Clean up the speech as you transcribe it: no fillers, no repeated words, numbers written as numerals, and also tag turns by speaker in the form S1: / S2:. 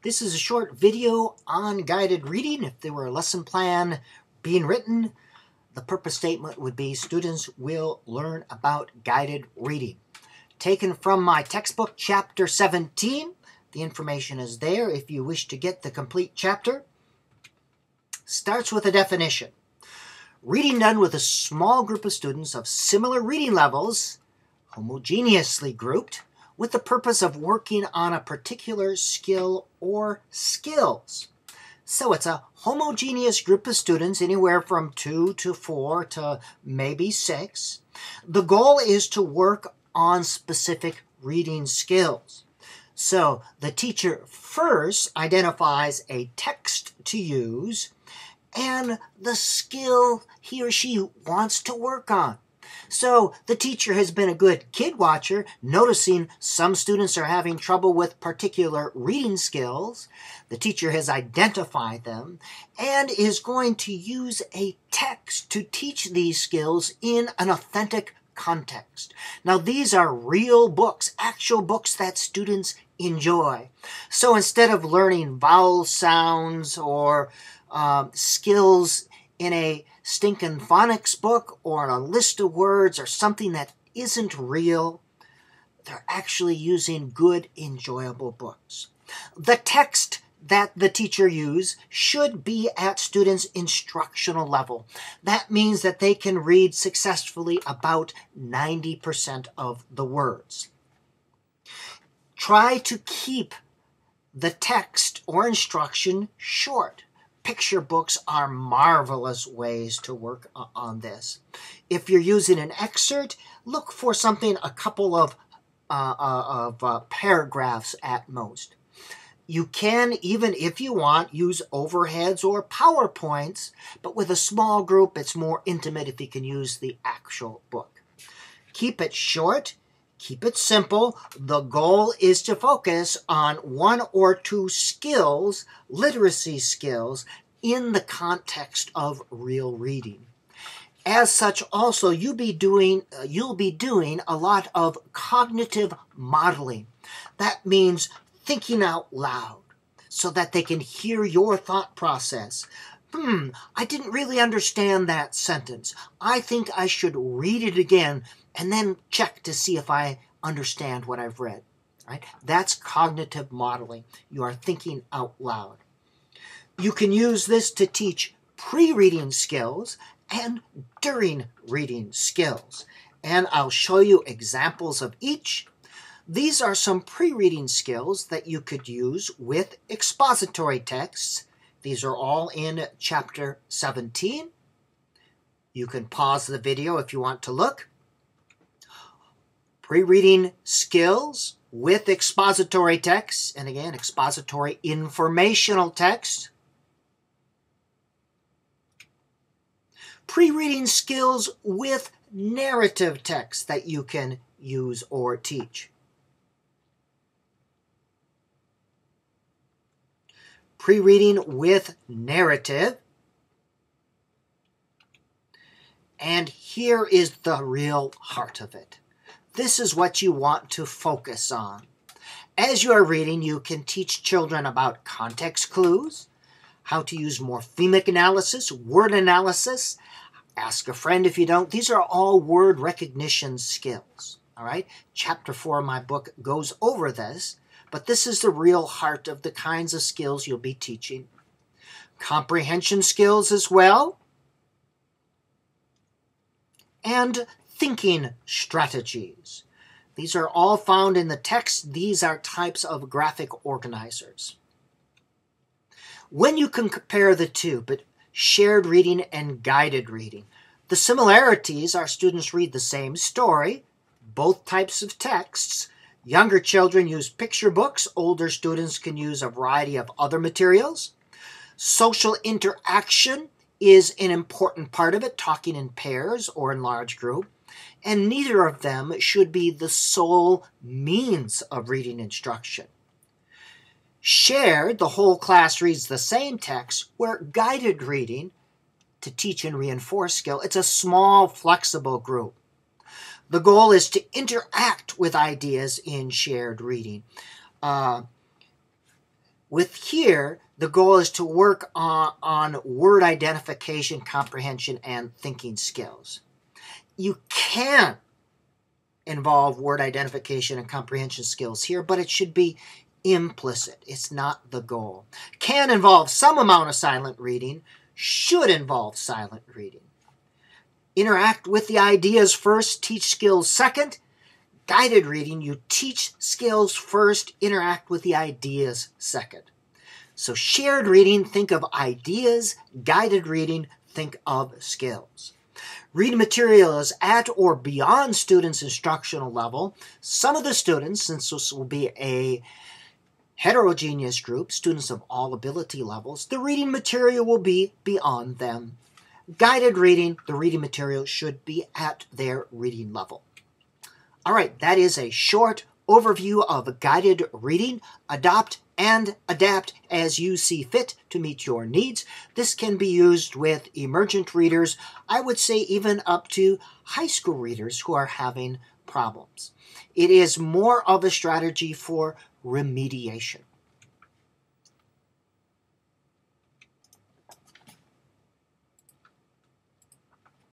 S1: This is a short video on guided reading. If there were a lesson plan being written, the purpose statement would be students will learn about guided reading. Taken from my textbook, chapter 17. The information is there if you wish to get the complete chapter. Starts with a definition. Reading done with a small group of students of similar reading levels, homogeneously grouped, with the purpose of working on a particular skill or skills. So it's a homogeneous group of students, anywhere from 2 to 4 to maybe 6. The goal is to work on specific reading skills. So the teacher first identifies a text to use and the skill he or she wants to work on. So the teacher has been a good kid watcher, noticing some students are having trouble with particular reading skills. The teacher has identified them and is going to use a text to teach these skills in an authentic context. Now these are real books, actual books that students enjoy. So instead of learning vowel sounds or skills in a stinking phonics book or in a list of words or something that isn't real, they're actually using good, enjoyable books. The text that the teacher uses should be at students' instructional level. That means that they can read successfully about 90% of the words. Try to keep the text or instruction short. Picture books are marvelous ways to work on this. If you're using an excerpt, look for something, a couple of paragraphs at most. You can, even if you want, use overheads or PowerPoints, but with a small group, it's more intimate if you can use the actual book. Keep it short. Keep it simple. The goal is to focus on 1 or 2 skills, literacy skills, in the context of real reading. As such, also, you'll be doing a lot of cognitive modeling. That means thinking out loud so that they can hear your thought process. I didn't really understand that sentence. I think I should read it again and then check to see if I understand what I've read. Right? That's cognitive modeling. You are thinking out loud. You can use this to teach pre-reading skills and during reading skills. And I'll show you examples of each. These are some pre-reading skills that you could use with expository texts. These are all in chapter 17. You can pause the video if you want to look. Pre-reading skills with expository texts, and again, expository informational text. Pre-reading skills with narrative text that you can use or teach. Pre-reading with narrative. And here is the real heart of it. This is what you want to focus on. As you are reading, you can teach children about context clues, how to use morphemic analysis, word analysis. Ask a friend if you don't. These are all word recognition skills. All right? Chapter 4 of my book goes over this. But this is the real heart of the kinds of skills you'll be teaching. Comprehension skills as well. And thinking strategies. These are all found in the text. These are types of graphic organizers. When you can compare the two, but shared reading and guided reading, the similarities are students read the same story, both types of texts. Younger children use picture books. Older students can use a variety of other materials. Social interaction is an important part of it, talking in pairs or in large group. And neither of them should be the sole means of reading instruction. Shared, the whole class reads the same text, where guided reading, to teach and reinforce skill, it's a small, flexible group. The goal is to interact with ideas in shared reading. With here, the goal is to work on word identification, comprehension, and thinking skills. You can involve word identification and comprehension skills here, but it should be implicit. It's not the goal. Can involve some amount of silent reading, should involve silent reading. Interact with the ideas first, teach skills second. Guided reading, you teach skills first, interact with the ideas second. So shared reading, think of ideas. Guided reading, think of skills. Reading material is at or beyond students' instructional level. Some of the students, since this will be a heterogeneous group, students of all ability levels, the reading material will be beyond them. Guided reading, the reading material should be at their reading level. All right, that is a short overview of guided reading. Adopt and adapt as you see fit to meet your needs. This can be used with emergent readers, I would say even up to high school readers who are having problems. It is more of a strategy for remediation.